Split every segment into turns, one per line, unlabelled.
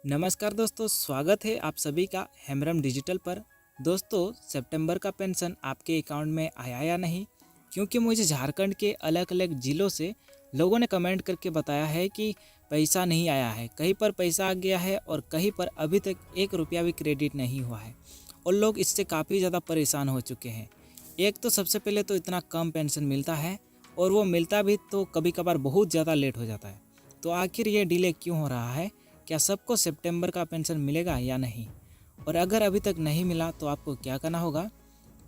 नमस्कार दोस्तों, स्वागत है आप सभी का हेमरम डिजिटल पर। दोस्तों, सितंबर का पेंशन आपके अकाउंट में आया या नहीं? क्योंकि मुझे झारखंड के अलग अलग ज़िलों से लोगों ने कमेंट करके बताया है कि पैसा नहीं आया है, कहीं पर पैसा आ गया है और कहीं पर अभी तक 1 रुपया भी क्रेडिट नहीं हुआ है और लोग इससे काफ़ी ज़्यादा परेशान हो चुके हैं। एक तो सबसे पहले तो इतना कम पेंशन मिलता है और वो मिलता भी तो कभी कभार बहुत ज़्यादा लेट हो जाता है। तो आखिर ये डिले क्यों हो रहा है? क्या सबको सितंबर का पेंशन मिलेगा या नहीं? और अगर अभी तक नहीं मिला तो आपको क्या करना होगा?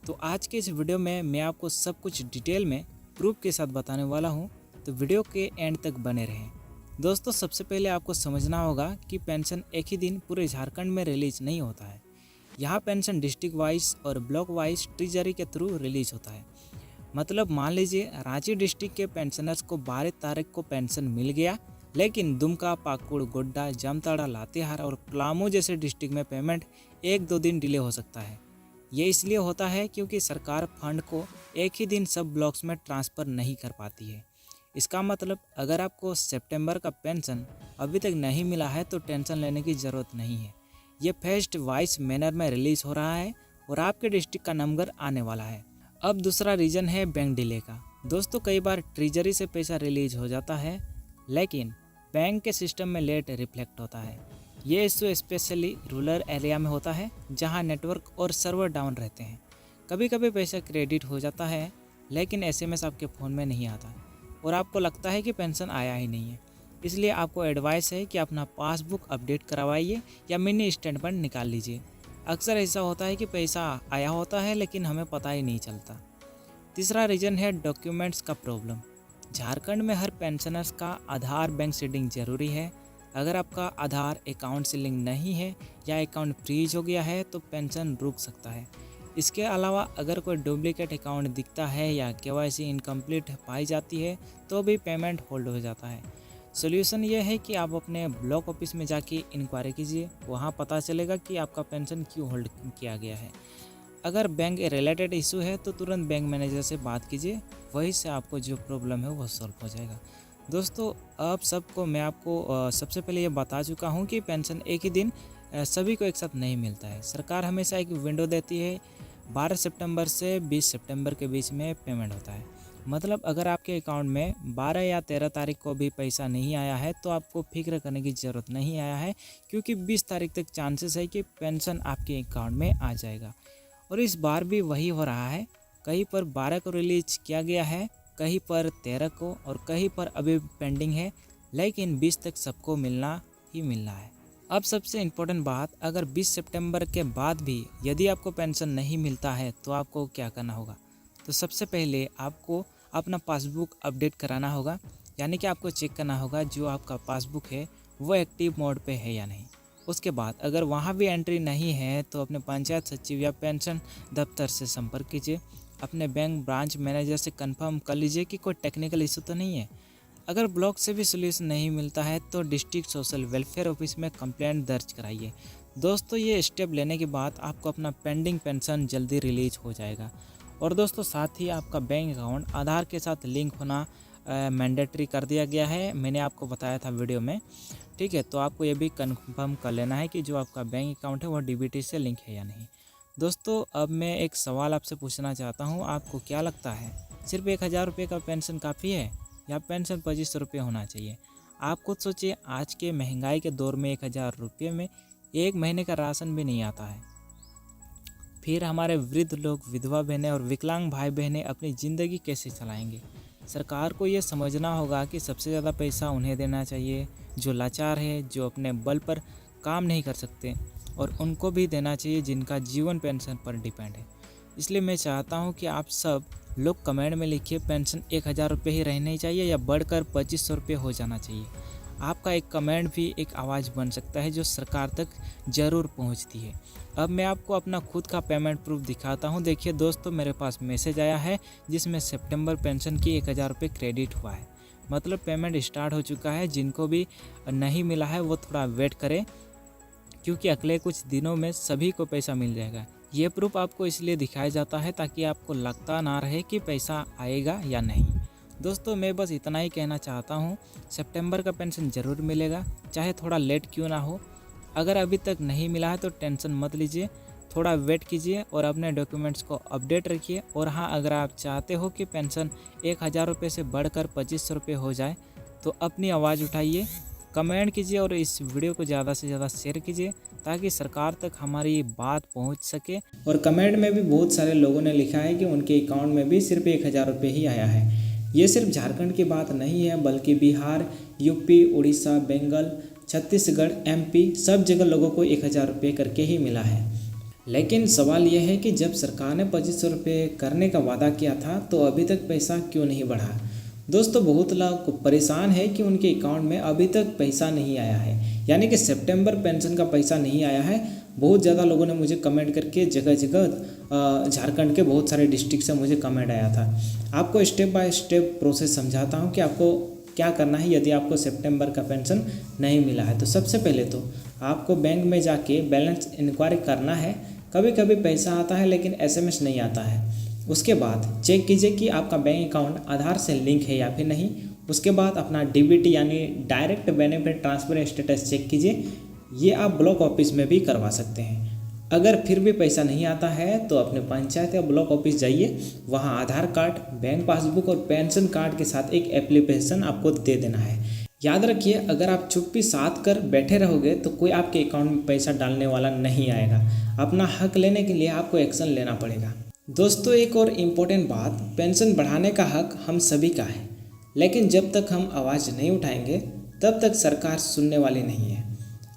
तो आज के इस वीडियो में मैं आपको सब कुछ डिटेल में प्रूफ के साथ बताने वाला हूँ, तो वीडियो के एंड तक बने रहें। दोस्तों, सबसे पहले आपको समझना होगा कि पेंशन एक ही दिन पूरे झारखंड में रिलीज नहीं होता है। यहाँ पेंशन डिस्ट्रिक्ट वाइज और ब्लॉक वाइज ट्रेजरी के थ्रू रिलीज होता है। मतलब मान लीजिए रांची डिस्ट्रिक्ट के पेंशनर्स को 12 तारीख को पेंशन मिल गया, लेकिन दुमका, पाकुड़, गोड्डा, जामताड़ा, लातेहार और पलामू जैसे डिस्ट्रिक्ट में पेमेंट 1-2 दिन डिले हो सकता है। ये इसलिए होता है क्योंकि सरकार फंड को एक ही दिन सब ब्लॉक्स में ट्रांसफ़र नहीं कर पाती है। इसका मतलब अगर आपको सितंबर का पेंशन अभी तक नहीं मिला है तो टेंशन लेने की ज़रूरत नहीं है। ये फेस्ट वाइज मैनर में रिलीज़ हो रहा है और आपके डिस्ट्रिक्ट का नंबर आने वाला है। अब दूसरा रीज़न है बैंक डिले का। दोस्तों, कई बार ट्रेजरी से पैसा रिलीज हो जाता है, लेकिन बैंक के सिस्टम में लेट रिफ्लेक्ट होता है। ये इशू स्पेशली रूरल एरिया में होता है जहां नेटवर्क और सर्वर डाउन रहते हैं। कभी कभी पैसा क्रेडिट हो जाता है, लेकिन एसएमएस आपके फ़ोन में नहीं आता और आपको लगता है कि पेंशन आया ही नहीं है। इसलिए आपको एडवाइस है कि अपना पासबुक अपडेट करवाइए या मिनी स्टेटमेंट निकाल लीजिए। अक्सर ऐसा होता है कि पैसा आया होता है लेकिन हमें पता ही नहीं चलता। तीसरा रीज़न है डॉक्यूमेंट्स का प्रॉब्लम। झारखंड में हर पेंशनर्स का आधार बैंक से लिंक जरूरी है। अगर आपका आधार अकाउंट से लिंक नहीं है या अकाउंट फ्रीज हो गया है तो पेंशन रुक सकता है। इसके अलावा अगर कोई डुप्लीकेट अकाउंट दिखता है या केवाईसी इनकम्प्लीट पाई जाती है तो भी पेमेंट होल्ड हो जाता है। सोल्यूशन ये है कि आप अपने ब्लॉक ऑफिस में जाके इंक्वायरी कीजिए, वहाँ पता चलेगा कि आपका पेंशन क्यों होल्ड किया गया है। अगर बैंक रिलेटेड इशू है तो तुरंत बैंक मैनेजर से बात कीजिए, वहीं से आपको जो प्रॉब्लम है वो सॉल्व हो जाएगा। दोस्तों, अब सबको मैं आपको सबसे पहले ये बता चुका हूँ कि पेंशन एक ही दिन सभी को एक साथ नहीं मिलता है। सरकार हमेशा एक विंडो देती है, 12 सितंबर से 20 सितंबर के बीच में पेमेंट होता है। मतलब अगर आपके अकाउंट में 12 या 13 तारीख को भी पैसा नहीं आया है तो आपको फिक्र करने की ज़रूरत नहीं आया है, क्योंकि 20 तारीख तक चांसेस है कि पेंशन आपके अकाउंट में आ जाएगा। और इस बार भी वही हो रहा है। कहीं पर 12 को रिलीज किया गया है, कहीं पर 13 को और कहीं पर अभी पेंडिंग है, लेकिन 20 तक सबको मिलना ही मिलना है। अब सबसे इम्पोर्टेंट बात, अगर 20 सितंबर के बाद भी यदि आपको पेंशन नहीं मिलता है तो आपको क्या करना होगा? तो सबसे पहले आपको अपना पासबुक अपडेट कराना होगा, यानी कि आपको चेक करना होगा जो आपका पासबुक है वो एक्टिव मोड पे है या नहीं। उसके बाद अगर वहाँ भी एंट्री नहीं है तो अपने पंचायत सचिव या पेंशन दफ्तर से संपर्क कीजिए। अपने बैंक ब्रांच मैनेजर से कंफर्म कर लीजिए कि कोई टेक्निकल इशू तो नहीं है। अगर ब्लॉक से भी सोल्यूशन नहीं मिलता है तो डिस्ट्रिक्ट सोशल वेलफेयर ऑफिस में कंप्लेंट दर्ज कराइए। दोस्तों, ये स्टेप लेने के बाद आपको अपना पेंडिंग पेंशन जल्दी रिलीज हो जाएगा। और दोस्तों, साथ ही आपका बैंक अकाउंट आधार के साथ लिंक होना मैंडेटरी कर दिया गया है। मैंने आपको बताया था वीडियो में, ठीक है? तो आपको ये भी कंफर्म कर लेना है कि जो आपका बैंक अकाउंट है वो डीबीटी से लिंक है या नहीं। दोस्तों, अब मैं एक सवाल आपसे पूछना चाहता हूँ, आपको क्या लगता है सिर्फ 1000 रुपये का पेंशन काफ़ी है या पेंशन 2500 रुपये होना चाहिए? आप खुद सोचिए, आज के महंगाई के दौर में 1000 रुपये में एक महीने का राशन भी नहीं आता है। फिर हमारे वृद्ध लोग, विधवा बहनें और विकलांग भाई बहनें अपनी ज़िंदगी कैसे चलाएंगे? सरकार को ये समझना होगा कि सबसे ज़्यादा पैसा उन्हें देना चाहिए जो लाचार है, जो अपने बल पर काम नहीं कर सकते, और उनको भी देना चाहिए जिनका जीवन पेंशन पर डिपेंड है। इसलिए मैं चाहता हूँ कि आप सब लोग कमेंट में लिखिए, पेंशन 1000 रुपये ही रहनी चाहिए या बढ़कर 2500 रुपये हो जाना चाहिए। आपका एक कमेंट भी एक आवाज़ बन सकता है जो सरकार तक ज़रूर पहुंचती है। अब मैं आपको अपना खुद का पेमेंट प्रूफ दिखाता हूं। देखिए दोस्तों, मेरे पास मैसेज आया है जिसमें सितंबर पेंशन की 1000 रुपये क्रेडिट हुआ है। मतलब पेमेंट स्टार्ट हो चुका है। जिनको भी नहीं मिला है वो थोड़ा वेट करें, क्योंकि अगले कुछ दिनों में सभी को पैसा मिल जाएगा। ये प्रूफ आपको इसलिए दिखाया जाता है ताकि आपको लगता ना रहे कि पैसा आएगा या नहीं। दोस्तों, मैं बस इतना ही कहना चाहता हूँ, सितंबर का पेंशन ज़रूर मिलेगा, चाहे थोड़ा लेट क्यों ना हो। अगर अभी तक नहीं मिला है तो टेंशन मत लीजिए, थोड़ा वेट कीजिए और अपने डॉक्यूमेंट्स को अपडेट रखिए। और हाँ, अगर आप चाहते हो कि पेंशन 1000 रुपये से बढ़कर 2500 रुपये हो जाए तो अपनी आवाज़ उठाइए, कमेंट कीजिए और इस वीडियो को ज़्यादा से ज़्यादा शेयर कीजिए ताकि सरकार तक हमारी बात पहुंच सके। और कमेंट में भी बहुत सारे लोगों ने लिखा है कि उनके अकाउंट में भी सिर्फ 1000 रुपये ही आया है। ये सिर्फ झारखंड की बात नहीं है, बल्कि बिहार, यूपी, उड़ीसा, बंगाल, छत्तीसगढ़, एमपी सब जगह लोगों को 1000 रुपये करके ही मिला है। लेकिन सवाल यह है कि जब सरकार ने 2500 रुपये करने का वादा किया था तो अभी तक पैसा क्यों नहीं बढ़ा। दोस्तों, बहुत लोग परेशान है कि उनके अकाउंट में अभी तक पैसा नहीं आया है, यानी कि सितंबर पेंशन का पैसा नहीं आया है। बहुत ज़्यादा लोगों ने मुझे कमेंट करके जगह जगह झारखंड के बहुत सारे डिस्ट्रिक्ट से मुझे कमेंट आया था। आपको स्टेप बाय स्टेप प्रोसेस समझाता हूँ कि आपको क्या करना है यदि आपको सितंबर का पेंशन नहीं मिला है। तो सबसे पहले तो आपको बैंक में जाके बैलेंस इंक्वायरी करना है। कभी कभी पैसा आता है लेकिन एसएमएस नहीं आता है। उसके बाद चेक कीजिए कि आपका बैंक अकाउंट आधार से लिंक है या फिर नहीं। उसके बाद अपना डीबीटी यानी direct benefit transfer status check कीजिए। ये आप ब्लॉक ऑफिस में भी करवा सकते हैं। अगर फिर भी पैसा नहीं आता है तो अपने पंचायत या ब्लॉक ऑफिस जाइए, वहाँ आधार कार्ड, बैंक पासबुक और पेंशन कार्ड के साथ एक एप्लीकेशन आपको दे देना है। याद रखिए, अगर आप चुप्पी साध कर बैठे रहोगे तो कोई आपके अकाउंट में पैसा डालने वाला नहीं आएगा। अपना हक लेने के लिए आपको एक्शन लेना पड़ेगा। दोस्तों, एक और इम्पोर्टेंट बात, पेंशन बढ़ाने का हक हम सभी का है, लेकिन जब तक हम आवाज़ नहीं उठाएंगे तब तक सरकार सुनने वाली नहीं है।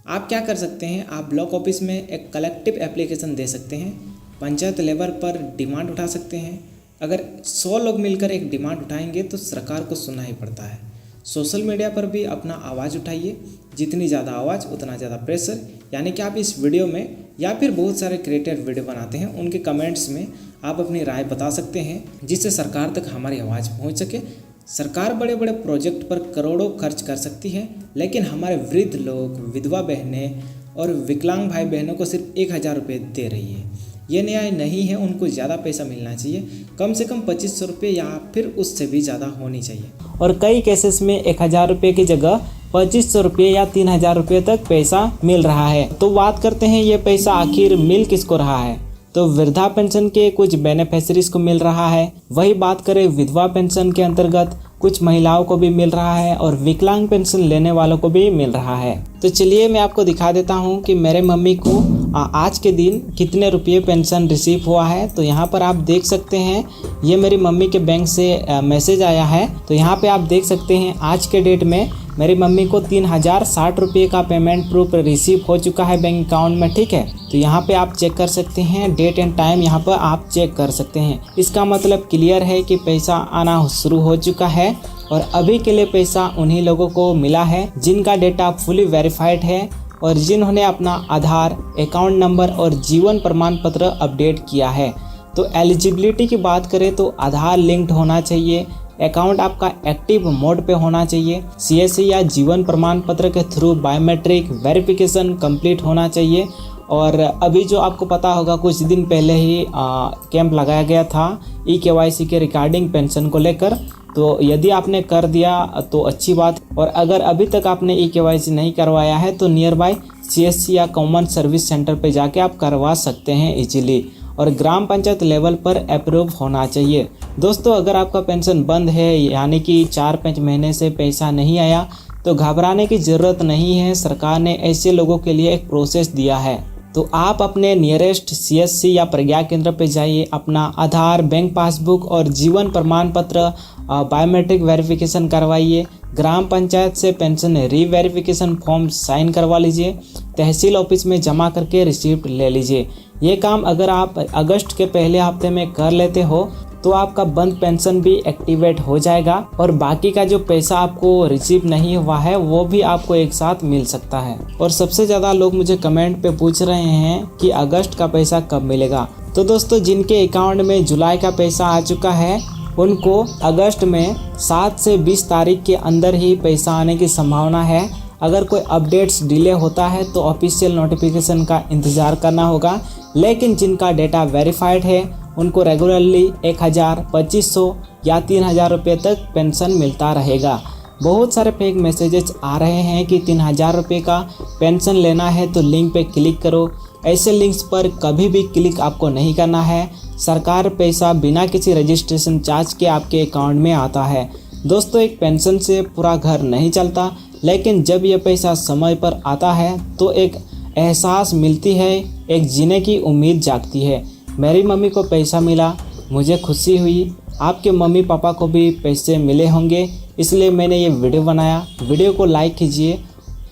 आप क्या कर सकते हैं, आप ब्लॉक ऑफिस में एक कलेक्टिव एप्लीकेशन दे सकते हैं, पंचायत लेवल पर डिमांड उठा सकते हैं। अगर 100 लोग मिलकर एक डिमांड उठाएंगे तो सरकार को सुनना ही पड़ता है। सोशल मीडिया पर भी अपना आवाज़ उठाइए, जितनी ज़्यादा आवाज़ उतना ज़्यादा प्रेशर। यानी कि आप इस वीडियो में या फिर बहुत सारे क्रिएटर वीडियो बनाते हैं, उनके कमेंट्स में आप अपनी राय बता सकते हैं, जिससे सरकार तक हमारी आवाज़ पहुंच सके। सरकार बड़े बड़े प्रोजेक्ट पर करोड़ों खर्च कर सकती है, लेकिन हमारे वृद्ध लोग, विधवा बहनें और विकलांग भाई बहनों को सिर्फ 1000 रुपये दे रही है। ये न्याय नहीं है। उनको ज़्यादा पैसा मिलना चाहिए, कम से कम 2500 रुपये या फिर उससे भी ज़्यादा होनी चाहिए। और कई केसेस में 1000 रुपये की जगह 2500 रुपये या 3000 रुपये तक पैसा मिल रहा है। तो बात करते हैं ये पैसा आखिर मिल किसको रहा है। तो वृद्धा पेंशन के कुछ बेनिफिशरीज को मिल रहा है। वही बात करें विधवा पेंशन के अंतर्गत कुछ महिलाओं को भी मिल रहा है और विकलांग पेंशन लेने वालों को भी मिल रहा है। तो चलिए मैं आपको दिखा देता हूँ कि मेरे मम्मी को आज के दिन कितने रुपये पेंशन रिसीव हुआ है। तो यहाँ पर आप देख सकते हैं, ये मेरी मम्मी के बैंक से मैसेज आया है। तो यहाँ पे आप देख सकते हैं आज के डेट में मेरी मम्मी को 3060 रुपये का पेमेंट प्रूफ रिसीव हो चुका है बैंक अकाउंट में। ठीक है, तो यहाँ पे आप चेक कर सकते हैं, डेट एंड टाइम यहाँ पर आप चेक कर सकते हैं। इसका मतलब क्लियर है कि पैसा आना शुरू हो चुका है और अभी के लिए पैसा उन्हीं लोगों को मिला है जिनका डेटा फुली वेरीफाइड है और जिन्होंने अपना आधार, अकाउंट नंबर और जीवन प्रमाण पत्र अपडेट किया है। तो एलिजिबिलिटी की बात करें तो आधार लिंक्ड होना चाहिए, अकाउंट आपका एक्टिव मोड पे होना चाहिए, सीएससी या जीवन प्रमाण पत्र के थ्रू बायोमेट्रिक वेरिफिकेशन कंप्लीट होना चाहिए। और अभी जो आपको पता होगा, कुछ दिन पहले ही कैंप लगाया गया था ई-केवाईसी के रिगार्डिंग पेंशन को लेकर। तो यदि आपने कर दिया तो अच्छी बात, और अगर अभी तक आपने ई-केवाईसी नहीं करवाया है तो नियर बाय सीएससी या कॉमन सर्विस सेंटर पे जाके आप करवा सकते हैं इजीली। और ग्राम पंचायत लेवल पर अप्रूव होना चाहिए। दोस्तों, अगर आपका पेंशन बंद है, यानी कि 4-5 महीने से पैसा नहीं आया, तो घबराने की ज़रूरत नहीं है। सरकार ने ऐसे लोगों के लिए एक प्रोसेस दिया है। तो आप अपने नियरेस्ट सीएससी या प्रज्ञा केंद्र पे जाइए, अपना आधार, बैंक पासबुक और जीवन प्रमाण पत्र बायोमेट्रिक वेरिफिकेशन करवाइए। ग्राम पंचायत से पेंशन रीवेरिफिकेशन फॉर्म साइन करवा लीजिए, तहसील ऑफिस में जमा करके रिसीप्ट ले लीजिए। ये काम अगर आप अगस्त के पहले हफ्ते में कर लेते हो तो आपका बंद पेंशन भी एक्टिवेट हो जाएगा और बाकी का जो पैसा आपको रिसीव नहीं हुआ है वो भी आपको एक साथ मिल सकता है। और सबसे ज़्यादा लोग मुझे कमेंट पे पूछ रहे हैं कि अगस्त का पैसा कब मिलेगा। तो दोस्तों, जिनके अकाउंट में जुलाई का पैसा आ चुका है उनको अगस्त में 7 से 20 तारीख के अंदर ही पैसा आने की संभावना है। अगर कोई अपडेट्स डिले होता है तो ऑफिशियल नोटिफिकेशन का इंतज़ार करना होगा, लेकिन जिनका डेटा वेरीफाइड है उनको रेगुलरली 1000, 2500 या 3000 रुपये तक पेंशन मिलता रहेगा। बहुत सारे फेक मैसेजेस आ रहे हैं कि 3000 रुपये का पेंशन लेना है तो लिंक पे क्लिक करो। ऐसे लिंक्स पर कभी भी क्लिक आपको नहीं करना है। सरकार पैसा बिना किसी रजिस्ट्रेशन चार्ज के आपके अकाउंट में आता है। दोस्तों, एक पेंशन से पूरा घर नहीं चलता, लेकिन जब यह पैसा समय पर आता है तो एक एहसास मिलती है, एक जीने की उम्मीद जागती है। मेरी मम्मी को पैसा मिला, मुझे खुशी हुई। आपके मम्मी पापा को भी पैसे मिले होंगे, इसलिए मैंने ये वीडियो बनाया। वीडियो को लाइक कीजिए।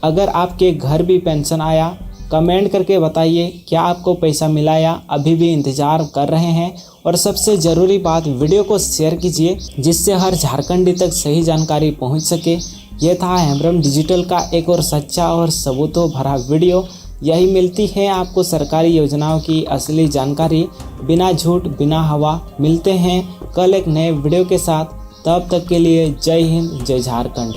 अगर आपके घर भी पेंशन आया, कमेंट करके बताइए क्या आपको पैसा मिला या अभी भी इंतज़ार कर रहे हैं। और सबसे ज़रूरी बात, वीडियो को शेयर कीजिए जिससे हर झारखंडी तक सही जानकारी पहुंच सके। ये था हेम्ब्रम डिजिटल का एक और सच्चा और सबूतों भरा वीडियो। यही मिलती है आपको सरकारी योजनाओं की असली जानकारी, बिना झूठ बिना हवा। मिलते हैं कल एक नए वीडियो के साथ, तब तक के लिए जय हिंद, जय झारखंड।